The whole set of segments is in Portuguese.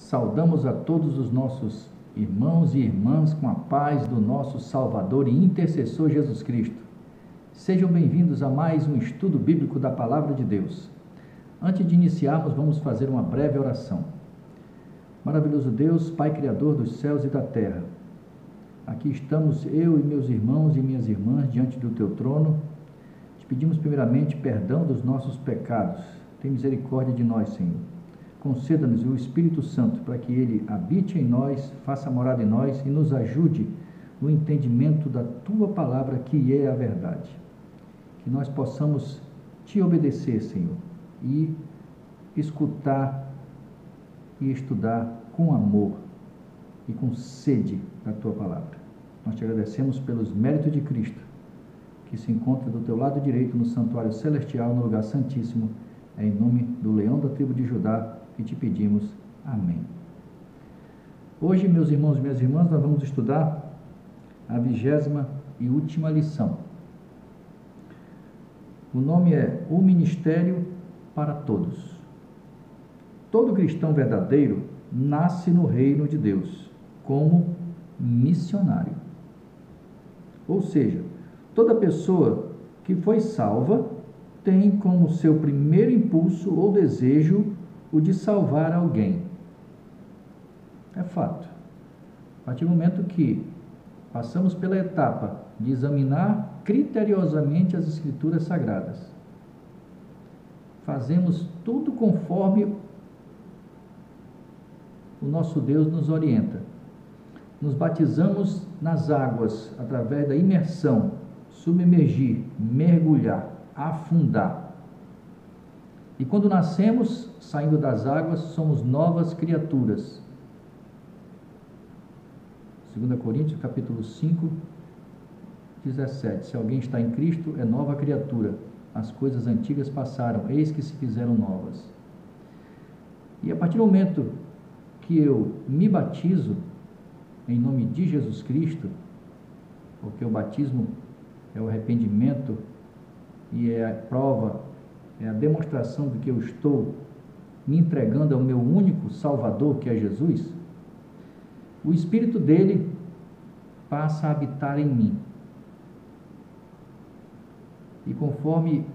Saudamos a todos os nossos irmãos e irmãs com a paz do nosso Salvador e intercessor Jesus Cristo. Sejam bem-vindos a mais um estudo bíblico da Palavra de Deus. Antes de iniciarmos, vamos fazer uma breve oração. Maravilhoso Deus, Pai Criador dos céus e da terra, aqui estamos eu e meus irmãos e minhas irmãs diante do Teu trono. Te pedimos primeiramente perdão dos nossos pecados. Tem misericórdia de nós, Senhor. Conceda-nos o Espírito Santo para que Ele habite em nós, faça morada em nós e nos ajude no entendimento da Tua Palavra, que é a verdade. Que nós possamos Te obedecer, Senhor, e escutar e estudar com amor e com sede da Tua Palavra. Nós Te agradecemos pelos méritos de Cristo, que se encontra do Teu lado direito no santuário celestial, no lugar santíssimo. É em nome do leão da tribo de Judá que Te pedimos. Amém. Hoje, meus irmãos e minhas irmãs, nós vamos estudar a 20ª e última lição. O nome é O Ministério para Todos. Todo cristão verdadeiro nasce no reino de Deus como missionário. Ou seja, toda pessoa que foi salva tem como seu primeiro impulso ou desejo o de salvar alguém. É fato. A partir do momento que passamos pela etapa de examinar criteriosamente as Escrituras Sagradas, fazemos tudo conforme o nosso Deus nos orienta. Nos batizamos nas águas através da imersão, submergir, mergulhar, afundar. E quando nascemos, saindo das águas, somos novas criaturas. 2 Coríntios, capítulo 5, 17. Se alguém está em Cristo, é nova criatura. As coisas antigas passaram, eis que se fizeram novas. E a partir do momento que eu me batizo em nome de Jesus Cristo, porque o batismo é o arrependimento e é a prova, é a demonstração de que eu estou me entregando ao meu único Salvador, que é Jesus, o Espírito dele passa a habitar em mim. E conforme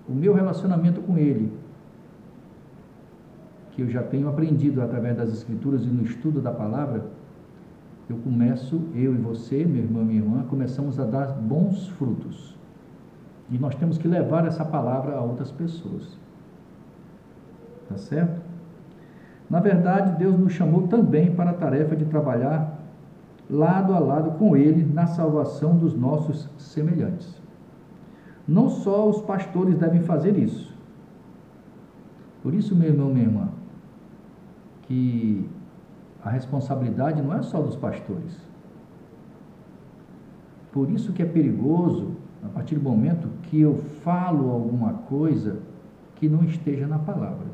o meu relacionamento com ele, que eu já tenho aprendido através das Escrituras e no estudo da Palavra, eu e você, meu irmão e minha irmã, começamos a dar bons frutos. E nós temos que levar essa palavra a outras pessoas. Tá certo? Na verdade, Deus nos chamou também para a tarefa de trabalhar lado a lado com Ele na salvação dos nossos semelhantes. Não só os pastores devem fazer isso. Por isso, meu irmão, minha irmã, que a responsabilidade não é só dos pastores. Por isso que é perigoso, a partir do momento que eu falo alguma coisa que não esteja na palavra.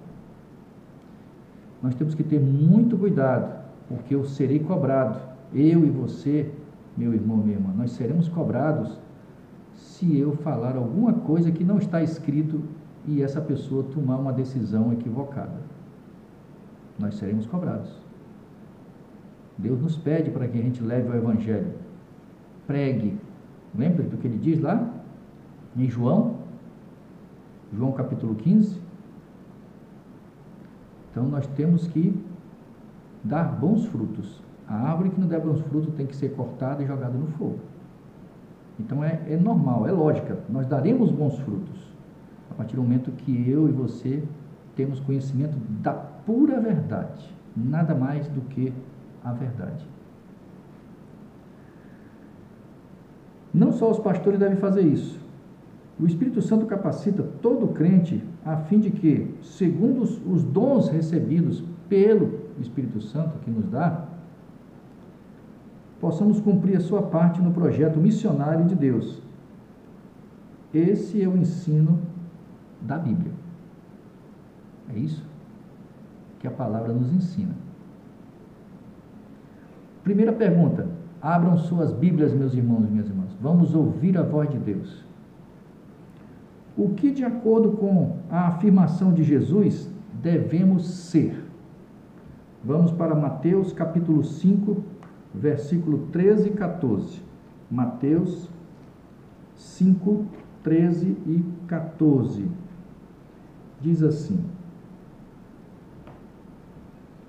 Nós temos que ter muito cuidado, porque eu serei cobrado. Eu e você, meu irmão, minha irmã, nós seremos cobrados se eu falar alguma coisa que não está escrito e essa pessoa tomar uma decisão equivocada. Nós seremos cobrados. Deus nos pede para que a gente leve o Evangelho. Pregue. Lembra do que ele diz lá? Em João capítulo 15. Então nós temos que dar bons frutos. A árvore que não der bons frutos tem que ser cortada e jogada no fogo. Então é normal, é lógica. Nós daremos bons frutos a partir do momento que eu e você temos conhecimento da pura verdade. Nada mais do que a verdade. Não só os pastores devem fazer isso. O Espírito Santo capacita todo crente a fim de que, segundo os dons recebidos pelo Espírito Santo que nos dá, possamos cumprir a sua parte no projeto missionário de Deus. Esse é o ensino da Bíblia. É isso que a palavra nos ensina. Primeira pergunta. Abram suas Bíblias, meus irmãos e minhas irmãs. Vamos ouvir a voz de Deus. O que, de acordo com a afirmação de Jesus, devemos ser? Vamos para Mateus capítulo 5, versículo 13 e 14. Mateus 5, 13 e 14. Diz assim: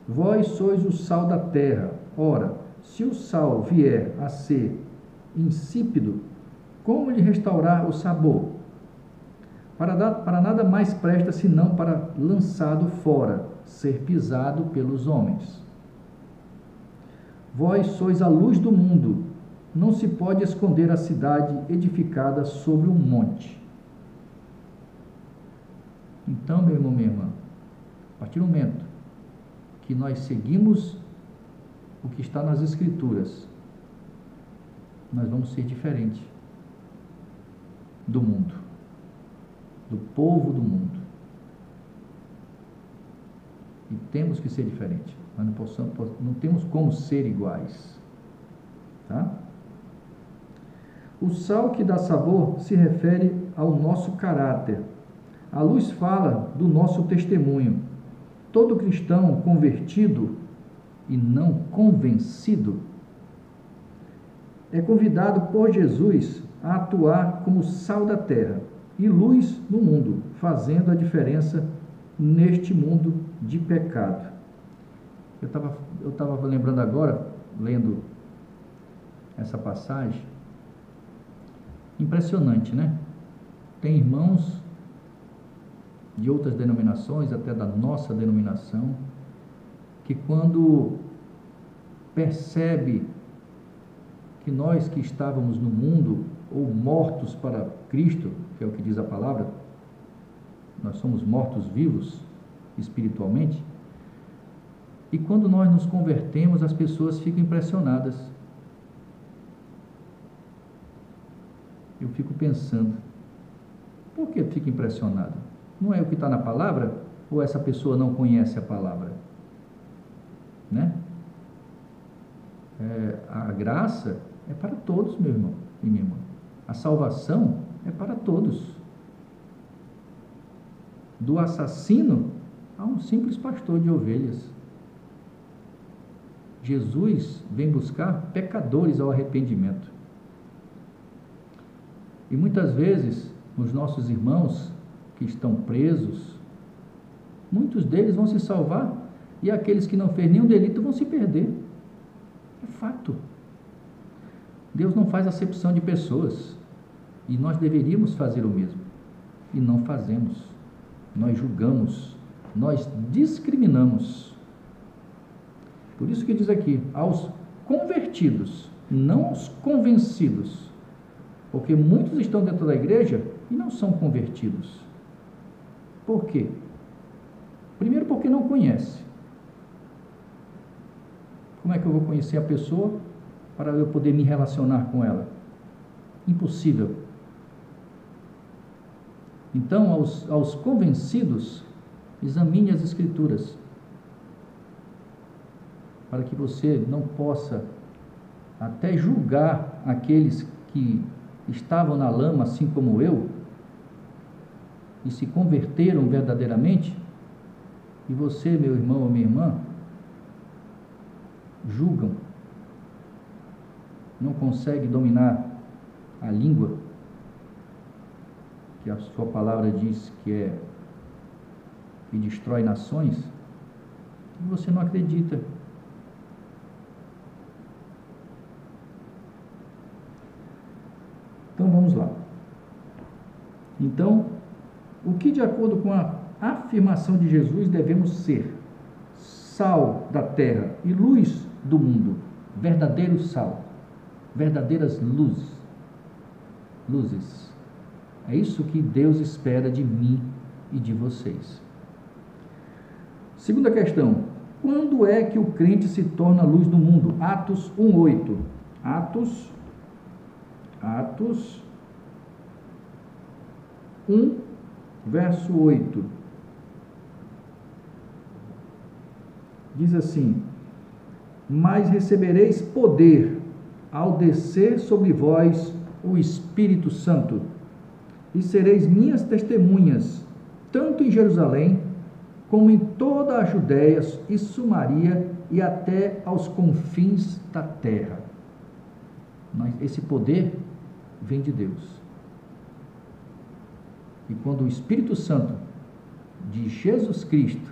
Vós sois o sal da terra. Ora, se o sal vier a ser insípido, como lhe restaurar o sabor? Para nada mais presta senão para lançado fora, ser pisado pelos homens. Vós sois a luz do mundo. Não se pode esconder a cidade edificada sobre um monte. Então, meu irmão, minha irmã, a partir do momento que nós seguimos o que está nas Escrituras, nós vamos ser diferentes do mundo, do povo do mundo. E temos que ser diferentes. Nós não temos como ser iguais. Tá? O sal que dá sabor se refere ao nosso caráter. A luz fala do nosso testemunho. Todo cristão convertido e não convencido é convidado por Jesus a atuar como sal da terra e luz no mundo, fazendo a diferença neste mundo de pecado. Eu estava lembrando agora, lendo essa passagem, impressionante, né? Tem irmãos de outras denominações, até da nossa denominação, que quando percebe que nós que estávamos no mundo, ou mortos para Cristo, que é o que diz a palavra, nós somos mortos vivos espiritualmente, e quando nós nos convertemos, as pessoas ficam impressionadas. Eu fico pensando, por que fica impressionado? Não é o que está na palavra? Ou essa pessoa não conhece a palavra? Né? A graça é para todos, meu irmão e minha irmã. A salvação é para todos. Do assassino a um simples pastor de ovelhas. Jesus vem buscar pecadores ao arrependimento. E muitas vezes, os nossos irmãos que estão presos, muitos deles vão se salvar e aqueles que não fez nenhum delito vão se perder. É fato. Deus não faz acepção de pessoas e nós deveríamos fazer o mesmo. E não fazemos. Nós julgamos, nós discriminamos. Por isso que diz aqui, aos convertidos, não aos convencidos. Porque muitos estão dentro da igreja e não são convertidos. Por quê? Primeiro, porque não conhece. Como é que eu vou conhecer a pessoa para eu poder me relacionar com ela? Impossível. Então, aos convencidos, examine as Escrituras, para que você não possa até julgar aqueles que estavam na lama, assim como eu, e se converteram verdadeiramente, e você, meu irmão ou minha irmã, julgam, não consegue dominar a língua, que a sua palavra diz que destrói nações, e você não acredita. Então vamos lá. Então, o que de acordo com a afirmação de Jesus devemos ser? Sal da terra e luz do mundo, verdadeiro sal, verdadeiras luzes. É isso que Deus espera de mim e de vocês. Segunda questão, quando é que o crente se torna luz do mundo? Atos 1:8. Atos 1, verso 8. Diz assim: mas recebereis poder ao descer sobre vós o Espírito Santo, e sereis minhas testemunhas, tanto em Jerusalém, como em toda a Judéia e Samaria e até aos confins da terra. Esse poder vem de Deus. E quando o Espírito Santo de Jesus Cristo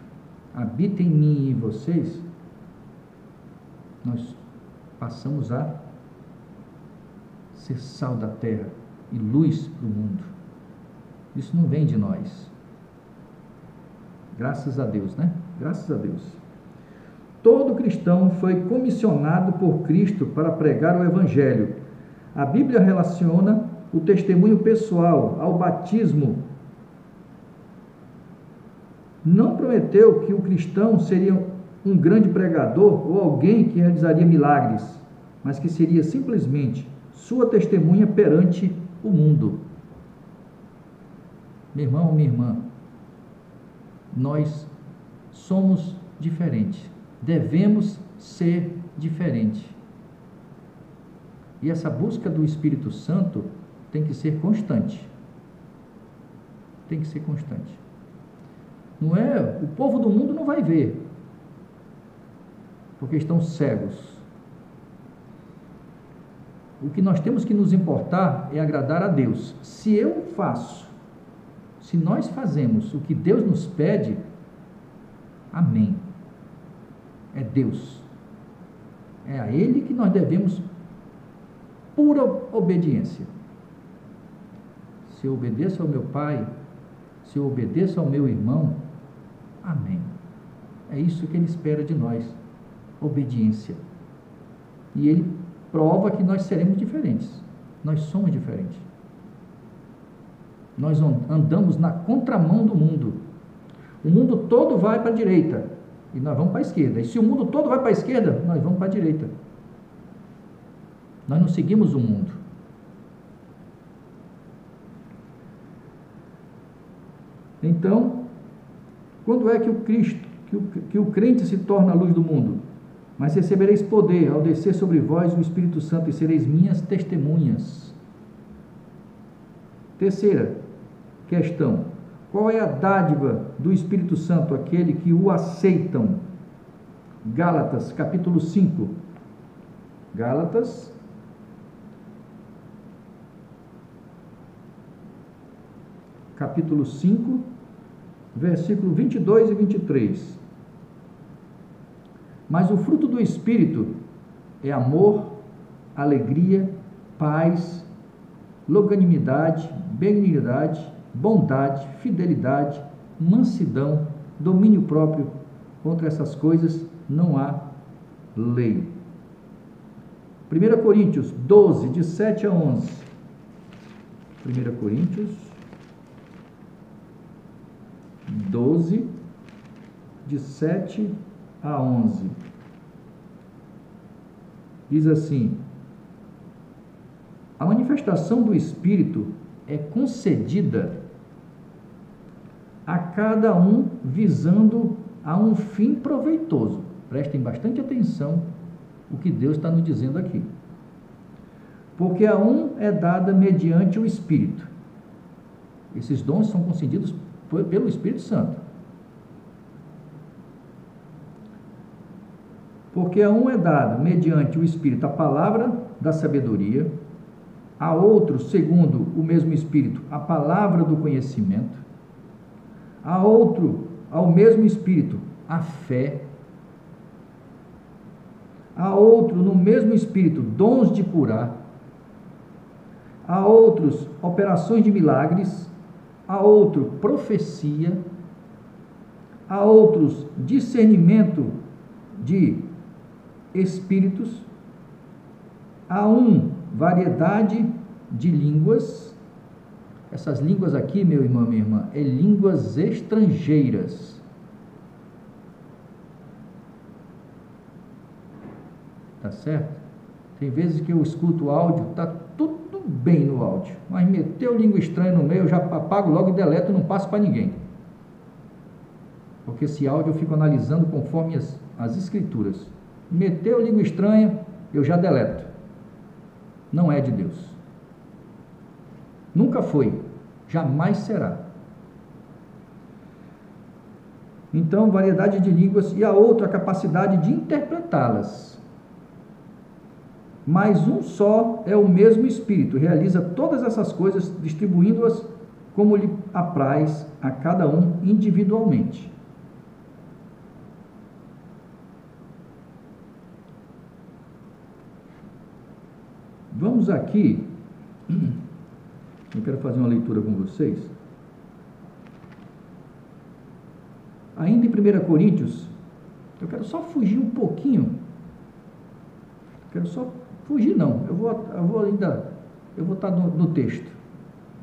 habita em mim e em vocês, nós passamos a ser sal da terra e luz para o mundo. Isso não vem de nós. Graças a Deus, né? Graças a Deus. Todo cristão foi comissionado por Cristo para pregar o Evangelho. A Bíblia relaciona o testemunho pessoal ao batismo. Não prometeu que o cristão seria um grande pregador ou alguém que realizaria milagres, mas que seria simplesmente sua testemunha perante o mundo. Meu irmão, minha irmã, nós somos diferentes, devemos ser diferentes. E essa busca do Espírito Santo tem que ser constante. Tem que ser constante. Não é, o povo do mundo não vai ver, porque estão cegos. O que nós temos que nos importar é agradar a Deus. Se nós fazemos o que Deus nos pede, amém. É Deus. É a Ele que nós devemos pura obediência. Se eu obedeço ao meu pai, se eu obedeço ao meu irmão, amém. É isso que Ele espera de nós, obediência. E Ele prova que nós seremos diferentes. Nós somos diferentes. Nós andamos na contramão do mundo. O mundo todo vai para a direita e nós vamos para a esquerda. E se o mundo todo vai para a esquerda, nós vamos para a direita. Nós não seguimos o mundo. Então, quando é que o crente se torna a luz do mundo? Mas recebereis poder ao descer sobre vós o Espírito Santo e sereis minhas testemunhas. Terceira questão: qual é a dádiva do Espírito Santo, aquele que o aceitam? Gálatas, capítulo 5. Gálatas, capítulo 5, versículo 22 e 23. Mas o fruto do Espírito é amor, alegria, paz, longanimidade, benignidade, bondade, fidelidade, mansidão, domínio próprio. Contra essas coisas não há lei. 1 Coríntios 12, de 7 a 11. 1 Coríntios 12, de 7 a 11. Diz assim: a manifestação do Espírito é concedida a cada um visando a um fim proveitoso. Prestem bastante atenção o que Deus está nos dizendo aqui. Porque a um é dada mediante o Espírito. Esses dons são concedidos pelo Espírito Santo. Porque a um é dada mediante o Espírito a palavra da sabedoria, a outro, segundo o mesmo Espírito, a palavra do conhecimento, a outro, ao mesmo Espírito, a fé, a outro, no mesmo Espírito, dons de curar, a outros, operações de milagres, a outro, profecia, a outros, discernimento de espíritos, a um, variedade de línguas. Essas línguas aqui, meu irmão, minha irmã, é línguas estrangeiras. Tá certo? Tem vezes que eu escuto o áudio, tá tudo bem no áudio, mas meteu língua estranha no meio, eu já apago logo e deleto e não passo para ninguém. Porque esse áudio eu fico analisando conforme as escrituras. Meteu língua estranha, eu já deleto. Não é de Deus. Nunca foi, jamais será. Então, variedade de línguas, e a outra, a capacidade de interpretá-las. Mas um só é o mesmo Espírito, realiza todas essas coisas, distribuindo-as como lhe apraz a cada um individualmente. Vamos aqui, eu quero fazer uma leitura com vocês. Ainda em 1 Coríntios, eu quero só fugir um pouquinho. Eu vou estar no texto,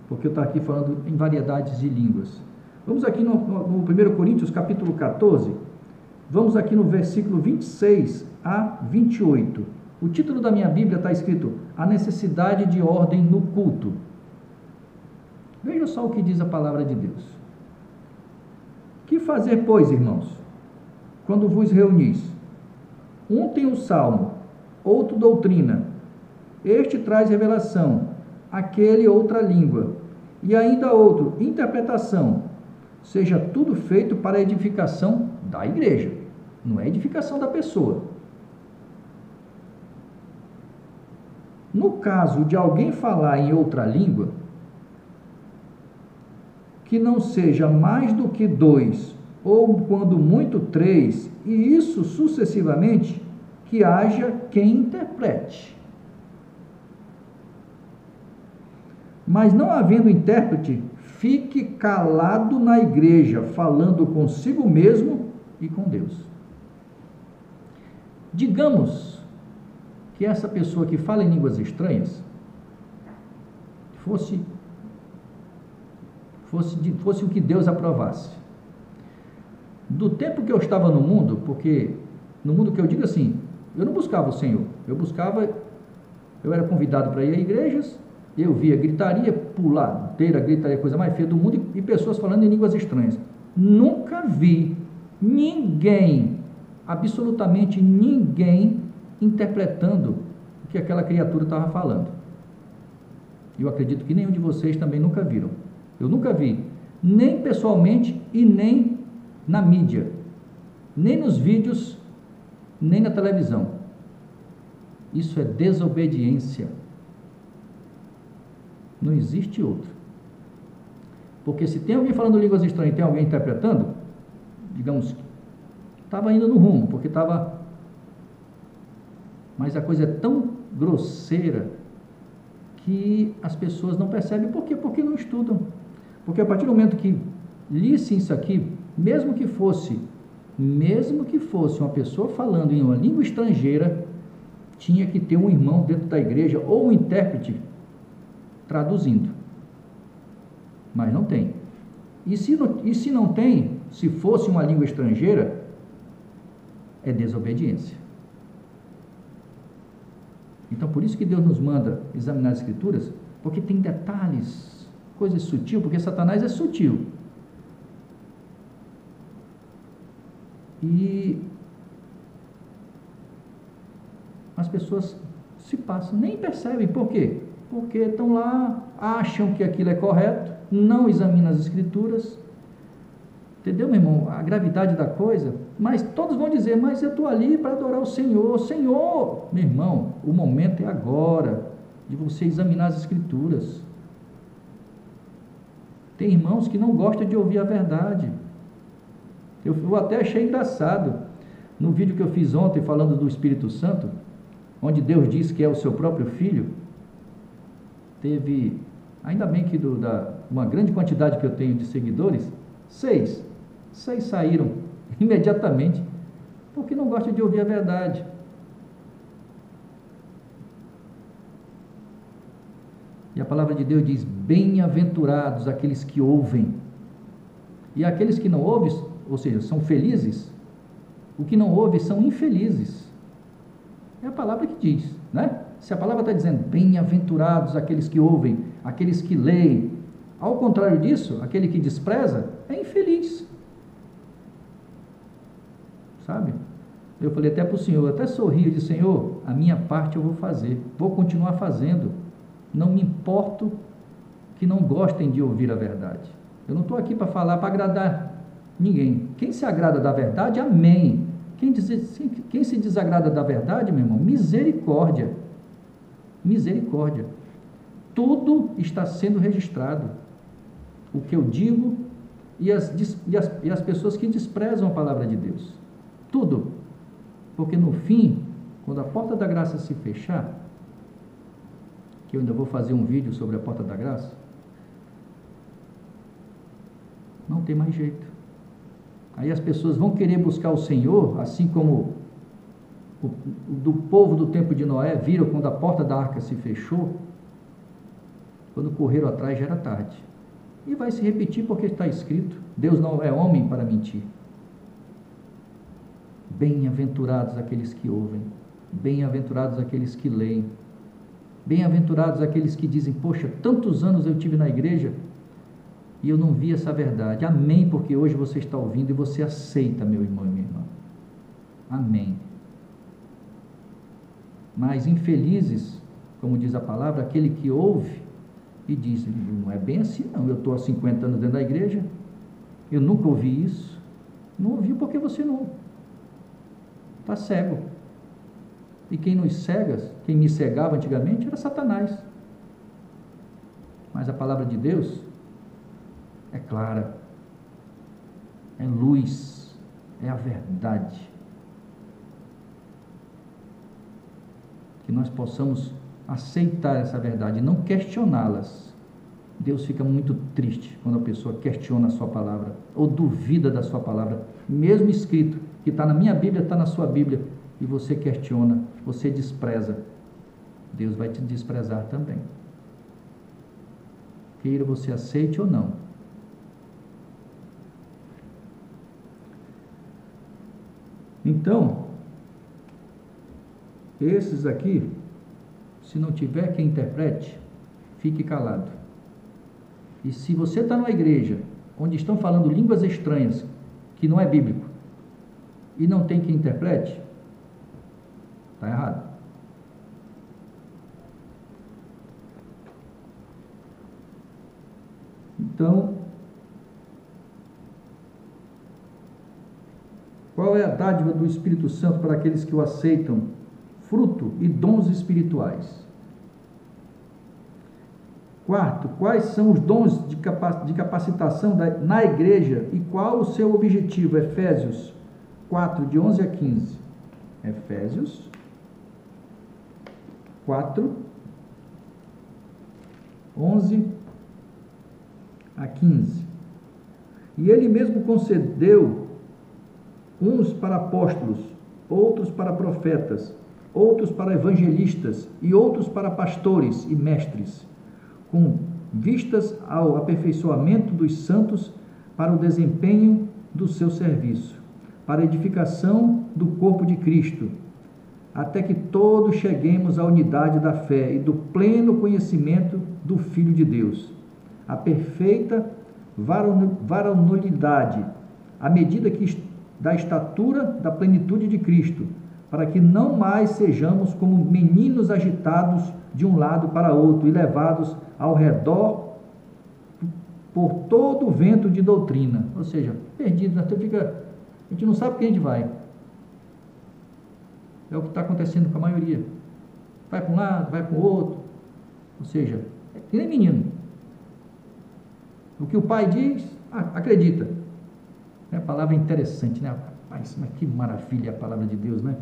porque eu estou aqui falando em variedades de línguas. Vamos aqui no 1 Coríntios, capítulo 14, vamos aqui no versículo 26 a 28. O título da minha Bíblia está escrito: A necessidade de ordem no culto. Veja só o que diz a palavra de Deus. Que fazer, pois, irmãos, quando vos reunis? Um tem o salmo, outro doutrina, este traz revelação, aquele outra língua, e ainda outro interpretação. Seja tudo feito para a edificação da igreja, não é edificação da pessoa. No caso de alguém falar em outra língua, que não seja mais do que 2, ou quando muito 3, e isso sucessivamente, que haja quem interprete. Mas não havendo intérprete, fique calado na igreja, falando consigo mesmo e com Deus. Digamos que essa pessoa que fala em línguas estranhas fosse o que Deus aprovasse. Do tempo que eu estava no mundo, porque no mundo que eu digo assim, eu não buscava o Senhor, eu era convidado para ir a igrejas, eu via gritaria, puladeira, gritaria, coisa mais feia do mundo, e pessoas falando em línguas estranhas. Nunca vi ninguém, absolutamente ninguém, interpretando o que aquela criatura estava falando. Eu acredito que nenhum de vocês também nunca viram. Eu nunca vi, nem pessoalmente e nem na mídia, nem nos vídeos, nem na televisão. Isso é desobediência. Não existe outro. Porque se tem alguém falando línguas estranhas e tem alguém interpretando, digamos, estava indo no rumo, porque estava... Mas a coisa é tão grosseira que as pessoas não percebem. Por quê? Porque não estudam. Porque a partir do momento que lissem isso aqui, mesmo que fosse uma pessoa falando em uma língua estrangeira, tinha que ter um irmão dentro da igreja ou um intérprete traduzindo. Mas não tem. E se não tem, se fosse uma língua estrangeira, é desobediência. Então, por isso que Deus nos manda examinar as Escrituras, porque tem detalhes, coisas sutis, porque Satanás é sutil. E as pessoas se passam, nem percebem. Por quê? Porque estão lá, acham que aquilo é correto, não examinam as Escrituras. Entendeu, meu irmão? A gravidade da coisa. Mas todos vão dizer, mas eu estou ali para adorar o Senhor. Senhor! Meu irmão, o momento é agora de você examinar as Escrituras. Tem irmãos que não gostam de ouvir a verdade. Eu até achei engraçado, no vídeo que eu fiz ontem, falando do Espírito Santo, onde Deus diz que é o seu próprio Filho, teve, ainda bem que uma grande quantidade que eu tenho de seguidores, 6 saíram imediatamente, porque não gostam de ouvir a verdade. E a palavra de Deus diz, bem-aventurados aqueles que ouvem, e aqueles que não ouvem, ou seja, são felizes, o que não ouve são infelizes. É a palavra que diz, né? Se a palavra está dizendo, bem-aventurados aqueles que ouvem, aqueles que leem, ao contrário disso, aquele que despreza, é infeliz. Sabe? Eu falei até para o Senhor, até sorri, eu disse, Senhor, a minha parte eu vou fazer, vou continuar fazendo, não me importo que não gostem de ouvir a verdade. Eu não estou aqui para falar, para agradar ninguém. quem se agrada da verdade, amém. Quem se desagrada da verdade, meu irmão, misericórdia. Misericórdia. Tudo está sendo registrado. O que eu digo e as pessoas que desprezam a palavra de Deus. Tudo. Porque no fim, quando a porta da graça se fechar, que eu ainda vou fazer um vídeo sobre a porta da graça, não tem mais jeito. Aí as pessoas vão querer buscar o Senhor, assim como do povo do tempo de Noé, viram quando a porta da arca se fechou, quando correram atrás já era tarde. E vai se repetir porque está escrito, Deus não é homem para mentir. Bem-aventurados aqueles que ouvem, bem-aventurados aqueles que leem, bem-aventurados aqueles que dizem, poxa, tantos anos eu tive na igreja e eu não vi essa verdade. Amém, porque hoje você está ouvindo e você aceita, meu irmão e minha irmã. Amém. Mas infelizes, como diz a palavra, aquele que ouve e diz, não é bem assim não, eu estou há 50 anos dentro da igreja, eu nunca ouvi isso. Não ouviu porque você não está cego. E quem nos cega, quem me cegava antigamente era Satanás. Mas a palavra de Deus é clara, é luz, é a verdade. Que nós possamos aceitar essa verdade e não questioná-las. Deus fica muito triste quando a pessoa questiona a sua palavra ou duvida da sua palavra, mesmo escrito, que está na minha Bíblia, está na sua Bíblia, e você questiona, você despreza. Deus vai te desprezar também. Queira você aceite ou não. Então, esses aqui, se não tiver quem interprete, fique calado. E se você está numa igreja onde estão falando línguas estranhas, que não é bíblico, e não tem quem interprete, está errado. Então, qual é a dádiva do Espírito Santo para aqueles que o aceitam? Fruto e dons espirituais. Quarto, quais são os dons de capacitação na igreja e qual o seu objetivo? Efésios 4, de 11 a 15. Efésios 4, 11 a 15. E ele mesmo concedeu uns para apóstolos, outros para profetas, outros para evangelistas e outros para pastores e mestres, com vistas ao aperfeiçoamento dos santos para o desempenho do seu serviço, para a edificação do corpo de Cristo, até que todos cheguemos à unidade da fé e do pleno conhecimento do Filho de Deus, a perfeita varonilidade, à medida da estatura da plenitude de Cristo, para que não mais sejamos como meninos agitados de um lado para outro e levados ao redor por todo o vento de doutrina. Ou seja, perdido, a gente não sabe para quem a gente vai. É o que está acontecendo com a maioria. Vai para um lado, vai para o outro. Ou seja, é que nem menino. O que o pai diz, acredita. É a palavra interessante, né? Mas que maravilha a palavra de Deus, né?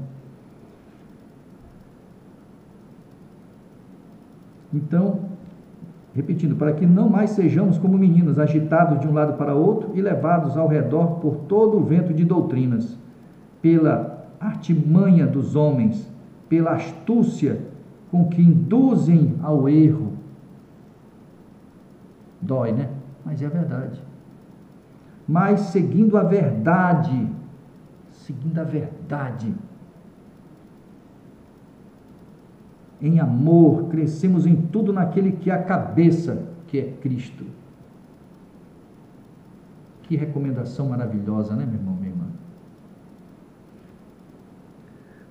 Então, repetindo, para que não mais sejamos como meninos, agitados de um lado para outro e levados ao redor por todo o vento de doutrinas, pela artimanha dos homens, pela astúcia com que induzem ao erro. Dói, né? Mas é a verdade. Mas seguindo a verdade, em amor, crescemos em tudo naquele que é a cabeça, que é Cristo. Que recomendação maravilhosa, né, meu irmão, minha irmã?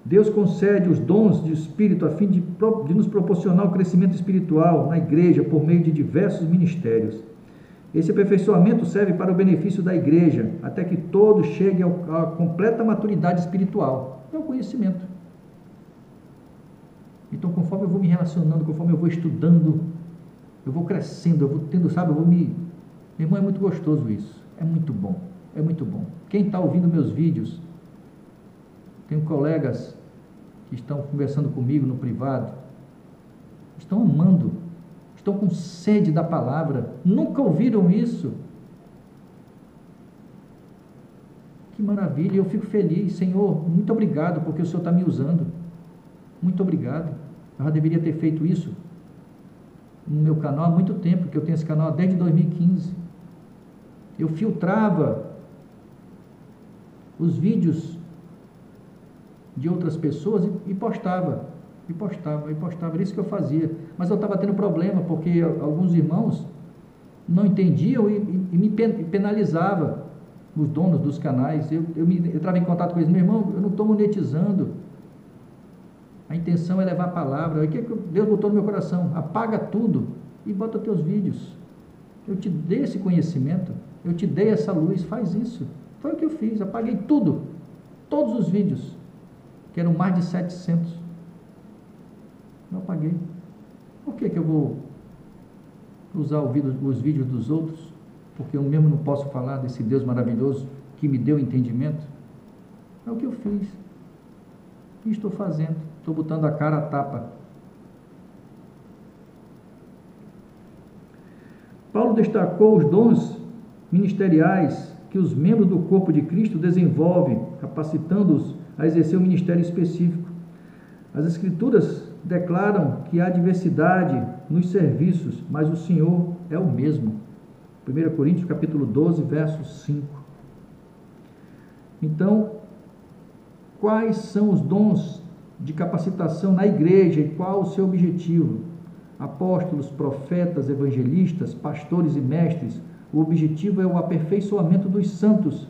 Deus concede os dons de Espírito a fim de nos proporcionar o crescimento espiritual na igreja por meio de diversos ministérios. Esse aperfeiçoamento serve para o benefício da igreja, até que todos cheguem à completa maturidade espiritual. É o conhecimento. Então, conforme eu vou me relacionando, conforme eu vou estudando, eu vou crescendo, eu vou tendo, sabe, eu vou me... Meu irmão, é muito gostoso isso. É muito bom. É muito bom. Quem está ouvindo meus vídeos, tenho colegas que estão conversando comigo no privado, estão amando, estão com sede da palavra, nunca ouviram isso. Que maravilha, eu fico feliz. Senhor, muito obrigado, porque o Senhor está me usando. Muito obrigado. Eu já deveria ter feito isso no meu canal há muito tempo, porque eu tenho esse canal desde 2015. Eu filtrava os vídeos de outras pessoas e postava. Era isso que eu fazia. Mas eu estava tendo problema, porque alguns irmãos não entendiam e me penalizavam, os donos dos canais. Eu entrava em contato com eles: meu irmão, eu não estou monetizando. A intenção é levar a palavra. O que Deus botou no meu coração? Apaga tudo e bota teus vídeos. Eu te dei esse conhecimento, eu te dei essa luz, faz isso. Foi o que eu fiz, apaguei tudo, todos os vídeos, que eram mais de 700. Eu apaguei. Por que eu vou usar os vídeos dos outros? Porque eu mesmo não posso falar desse Deus maravilhoso que me deu entendimento? É o que eu fiz. E estou fazendo. Estou botando a cara a tapa. Paulo destacou os dons ministeriais que os membros do corpo de Cristo desenvolvem, capacitando-os a exercer um ministério específico. As Escrituras declaram que há diversidade nos serviços, mas o Senhor é o mesmo. 1 Coríntios capítulo 12, verso 5. Então, quais são os dons de capacitação na igreja e qual o seu objetivo? Apóstolos, profetas, evangelistas, pastores e mestres. O objetivo é o aperfeiçoamento dos santos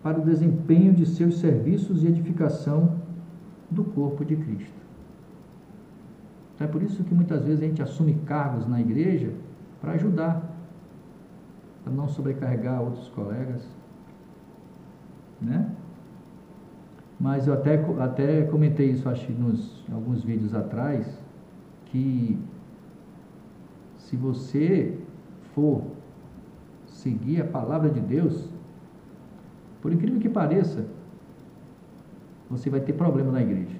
para o desempenho de seus serviços e edificação do corpo de Cristo. Então é por isso que muitas vezes a gente assume cargos na igreja para ajudar, para não sobrecarregar outros colegas, né? Mas eu até comentei isso, acho que alguns vídeos atrás, que se você for seguir a palavra de Deus, por incrível que pareça, você vai ter problema na igreja.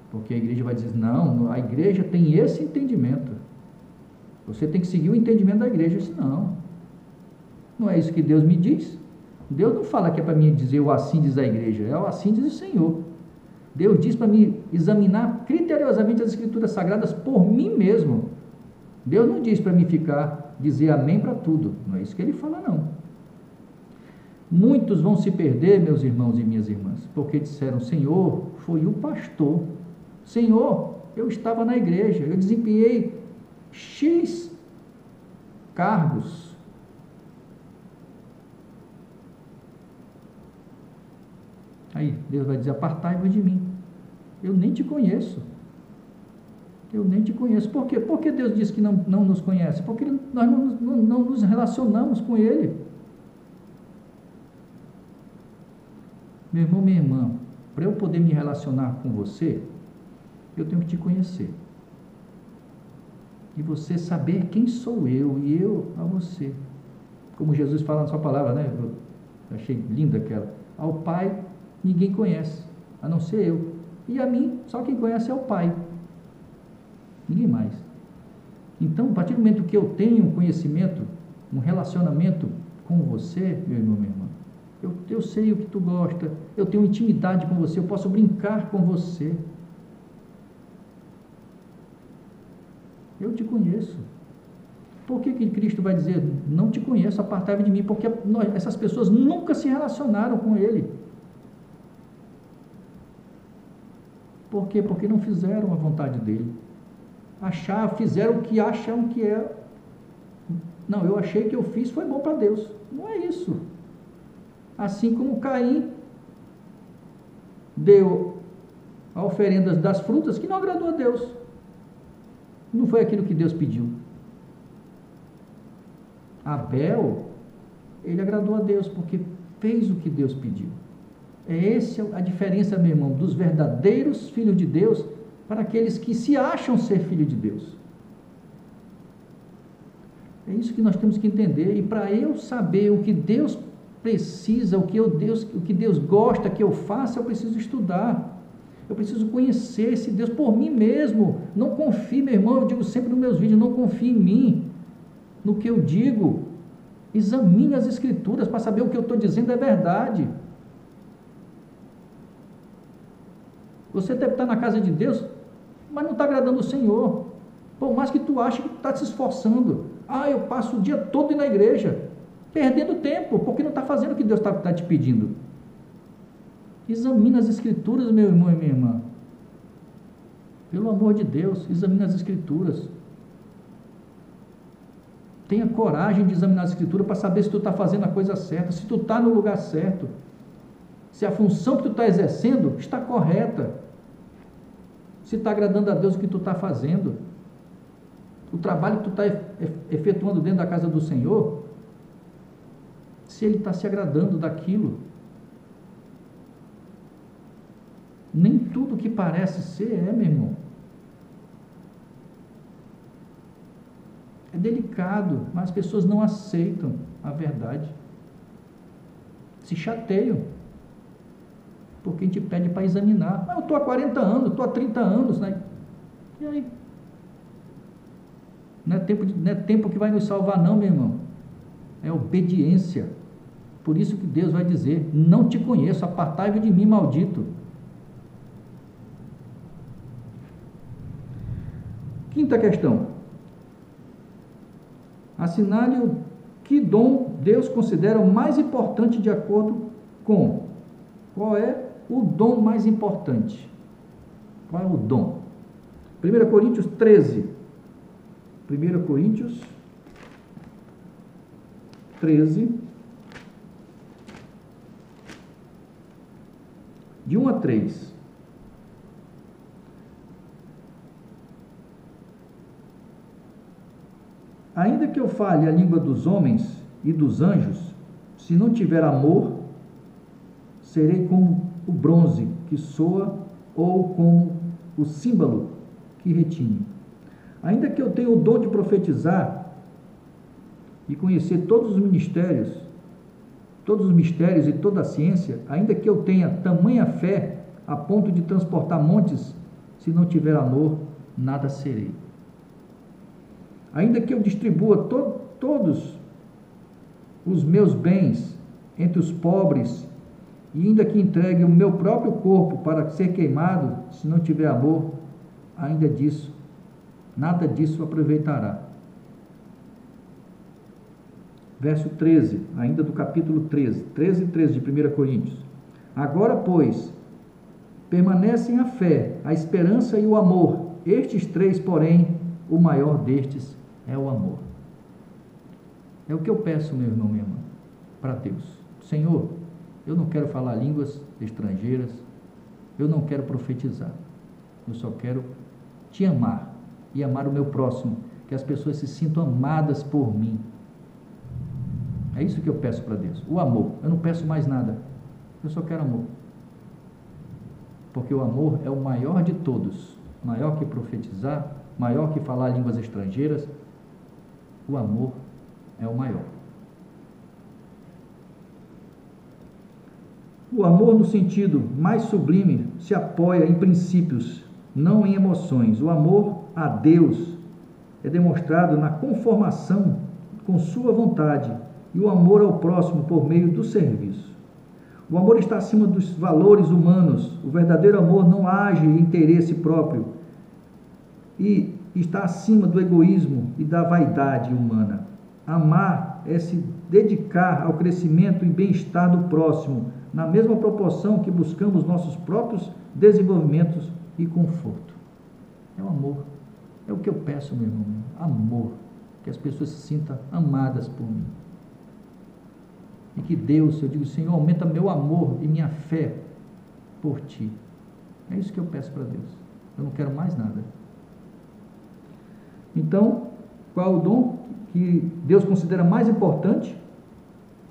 Porque a igreja vai dizer: não, a igreja tem esse entendimento, você tem que seguir o entendimento da igreja. Eu disse: não é isso que Deus me diz. Deus não fala que é para mim dizer o assim diz a igreja, é o assim diz o Senhor. Deus diz para mim examinar criteriosamente as Escrituras Sagradas por mim mesmo. Deus não diz para mim dizer amém para tudo, não é isso que Ele fala, não. Muitos vão se perder, meus irmãos e minhas irmãs, porque disseram: Senhor, foi o pastor. Senhor, eu estava na igreja, eu desempenhei X cargos. Aí Deus vai dizer: apartai-vos de mim, eu nem te conheço. Eu nem te conheço. Por quê? Porque Deus diz que não nos conhece? Porque nós não nos relacionamos com Ele. Meu irmão, minha irmã, para eu poder me relacionar com você, eu tenho que te conhecer. E você saber quem sou eu e eu a você. Como Jesus fala na sua palavra, né? Eu achei linda aquela. Ao Pai ninguém conhece, a não ser eu. E a mim, só quem conhece é o Pai. Ninguém mais. Então, a partir do momento que eu tenho um conhecimento, um relacionamento com você, meu irmão, minha irmã, eu sei o que tu gosta, eu tenho intimidade com você, eu posso brincar com você. Eu te conheço. Por que Cristo vai dizer: não te conheço, apartai-vos de mim? Porque essas pessoas nunca se relacionaram com Ele. Por quê? Porque não fizeram a vontade dEle. Fizeram o que acham que é. Não, eu achei que eu fiz, foi bom para Deus. Não é isso. Assim como Caim deu a oferenda das frutas que não agradou a Deus. Não foi aquilo que Deus pediu. Abel, ele agradou a Deus, porque fez o que Deus pediu. É essa a diferença, meu irmão, dos verdadeiros filhos de Deus para aqueles que se acham ser filho de Deus. É isso que nós temos que entender. E para eu saber o que Deus precisa, o que Deus gosta que eu faça, eu preciso estudar. Eu preciso conhecer esse Deus por mim mesmo. Não confie, meu irmão, eu digo sempre nos meus vídeos, não confie em mim, no que eu digo. Examine as Escrituras para saber o que eu estou dizendo é verdade. Você deve estar na casa de Deus, mas não está agradando o Senhor. Por mais que tu ache que tu está se esforçando. Eu passo o dia todo na igreja, perdendo tempo, porque não está fazendo o que Deus está te pedindo. Examine as Escrituras, meu irmão e minha irmã. Pelo amor de Deus, examine as Escrituras. Tenha coragem de examinar as Escrituras para saber se tu está fazendo a coisa certa, se tu está no lugar certo, se a função que tu está exercendo está correta, se está agradando a Deus o que tu está fazendo, o trabalho que tu está efetuando dentro da casa do Senhor, se Ele está se agradando daquilo. Nem tudo que parece ser meu irmão. É delicado, mas as pessoas não aceitam a verdade. Se chateiam. Porque a gente pede para examinar. Eu estou há 40 anos, estou há 30 anos, né? E aí? Não é tempo que vai nos salvar não, meu irmão. É obediência. Por isso que Deus vai dizer, não te conheço, apartai-vos de mim, maldito. Quinta questão. Assinale o que dom Deus considera o mais importante de acordo com. Qual é o dom mais importante? Qual é o dom? 1 Coríntios 13. 1 Coríntios 13, de 1 a 3. Ainda que eu fale a língua dos homens e dos anjos, se não tiver amor, serei como o bronze que soa ou como o símbolo que retine. Ainda que eu tenha o dom de profetizar e conhecer todos os mistérios e toda a ciência, ainda que eu tenha tamanha fé a ponto de transportar montes, se não tiver amor, nada serei. Ainda que eu distribua todos os meus bens entre os pobres, e ainda que entregue o meu próprio corpo para ser queimado, se não tiver amor, ainda disso, nada disso aproveitará. Verso 13, ainda do capítulo 13 e 13 de 1 Coríntios. Agora, pois, permanecem a fé, a esperança e o amor. Estes três, porém, o maior destes é o amor. É o que eu peço, meu irmão, minha irmã, para Deus. Senhor, eu não quero falar línguas estrangeiras, eu não quero profetizar, eu só quero te amar e amar o meu próximo, que as pessoas se sintam amadas por mim. É isso que eu peço para Deus, o amor. Eu não peço mais nada, eu só quero amor, porque o amor é o maior de todos, maior que profetizar, maior que falar línguas estrangeiras. O amor é o maior. O amor, no sentido mais sublime, se apoia em princípios, não em emoções. O amor a Deus é demonstrado na conformação com sua vontade e o amor ao próximo por meio do serviço. O amor está acima dos valores humanos. O verdadeiro amor não age em interesse próprio e está acima do egoísmo e da vaidade humana. Amar é se dedicar ao crescimento e bem-estar do próximo, na mesma proporção que buscamos nossos próprios desenvolvimentos e conforto. É o amor. É o que eu peço, meu irmão. Amor. Que as pessoas se sintam amadas por mim. E que Deus, eu digo, Senhor, aumenta meu amor e minha fé por Ti. É isso que eu peço para Deus. Eu não quero mais nada. Então, qual é o dom que Deus considera mais importante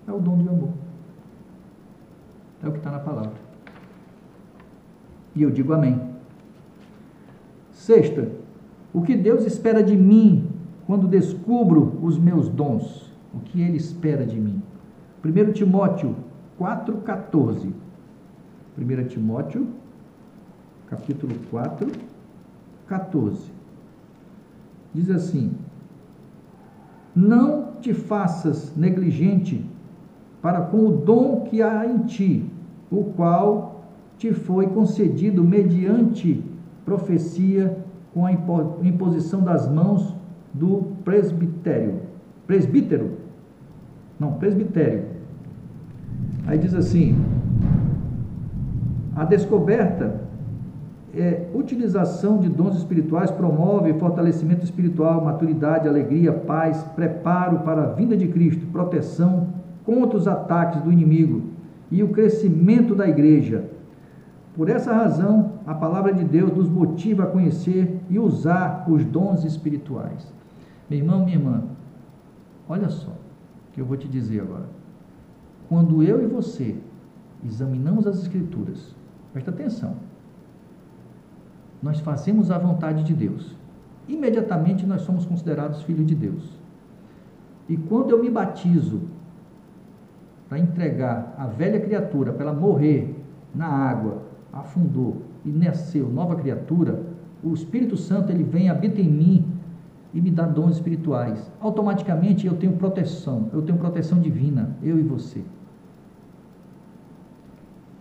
é o dom de amor. É o que está na palavra. E eu digo amém. Sexta, o que Deus espera de mim quando descubro os meus dons? O que Ele espera de mim? 1 Timóteo 4,14. 1 Timóteo, capítulo 4, 14. Diz assim: não te faças negligente para com o dom que há em ti, o qual te foi concedido mediante profecia com a imposição das mãos do presbitério. Aí diz assim: a descoberta utilização de dons espirituais promove fortalecimento espiritual, maturidade, alegria, paz, preparo para a vinda de Cristo, proteção contra os ataques do inimigo e o crescimento da igreja. Por essa razão, a palavra de Deus nos motiva a conhecer e usar os dons espirituais. Meu irmão, minha irmã, olha só o que eu vou te dizer agora. Quando eu e você examinamos as Escrituras, presta atenção, nós fazemos a vontade de Deus, imediatamente nós somos considerados filhos de Deus. E quando eu me batizo para entregar a velha criatura, para ela morrer na água, afundou e nasceu nova criatura, o Espírito Santo ele vem, habita em mim e me dá dons espirituais. Automaticamente eu tenho proteção divina, eu e você.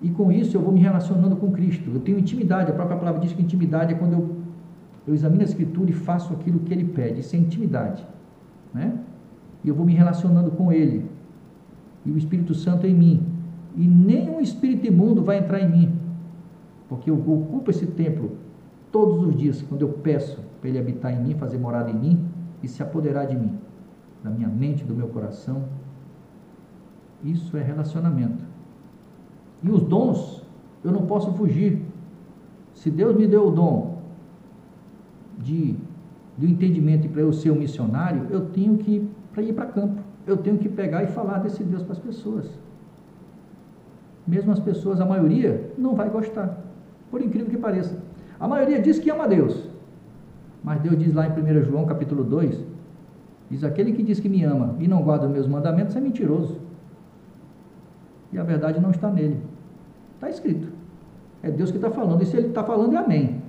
E com isso eu vou me relacionando com Cristo, eu tenho intimidade. A própria palavra diz que intimidade é quando eu examino a Escritura e faço aquilo que Ele pede. Isso é intimidade, né? E eu vou me relacionando com Ele, e o Espírito Santo em mim, e nenhum espírito imundo vai entrar em mim, porque eu ocupo esse templo todos os dias, quando eu peço para Ele habitar em mim, fazer morada em mim, e se apoderar de mim, da minha mente, do meu coração. Isso é relacionamento. E os dons, eu não posso fugir. Se Deus me deu o dom do entendimento e para eu ser um missionário, eu tenho que ir para campo. Eu tenho que pegar e falar desse Deus para as pessoas. Mesmo as pessoas, a maioria, não vai gostar. Por incrível que pareça. A maioria diz que ama a Deus. Mas Deus diz lá em 1 João capítulo 2, diz: aquele que diz que me ama e não guarda os meus mandamentos é mentiroso. E a verdade não está nele. Está escrito. É Deus que está falando. E se Ele está falando, é amém.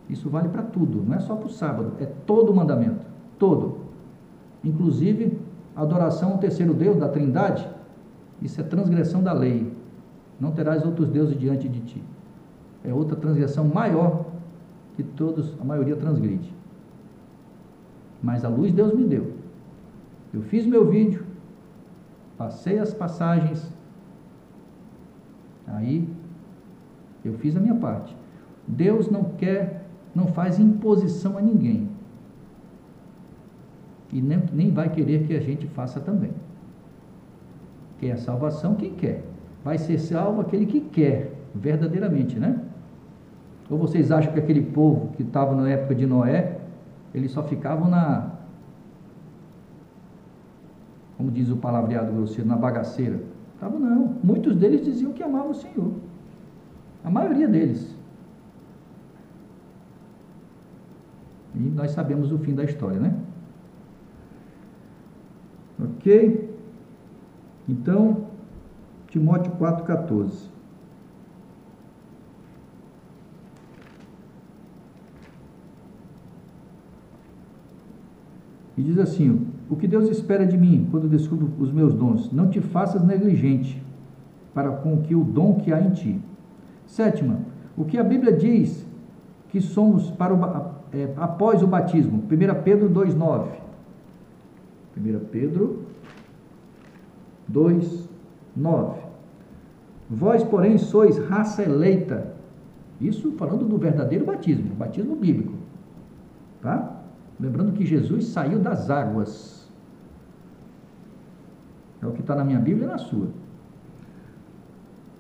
Isso vale para tudo. Não é só para o sábado. É todo o mandamento. Todo. Inclusive, a adoração ao terceiro Deus, da Trindade. Isso é transgressão da lei. Não terás outros deuses diante de ti. É outra transgressão maior que todos, a maioria transgride. Mas a luz Deus me deu. Eu fiz meu vídeo, passei as passagens, aí eu fiz a minha parte. Deus não faz imposição a ninguém, e nem vai querer que a gente faça também. Quer a salvação quem quer, vai ser salvo aquele que quer, verdadeiramente, né? Ou vocês acham que aquele povo que estava na época de Noé, eles só ficavam como diz o palavreado grosseiro, na bagaceira? Estavam não. Muitos deles diziam que amavam o Senhor. A maioria deles. E nós sabemos o fim da história, né? Ok? Então, Timóteo 4,14. E diz assim: o que Deus espera de mim quando descubro os meus dons? Não te faças negligente para com o dom que há em ti. Sétima, o que a Bíblia diz que somos após o batismo? 1 Pedro 2,9. 1 Pedro 2,9. Vós, porém, sois raça eleita. Isso falando do verdadeiro batismo, o batismo bíblico. Tá? Lembrando que Jesus saiu das águas. É o que está na minha Bíblia e na sua.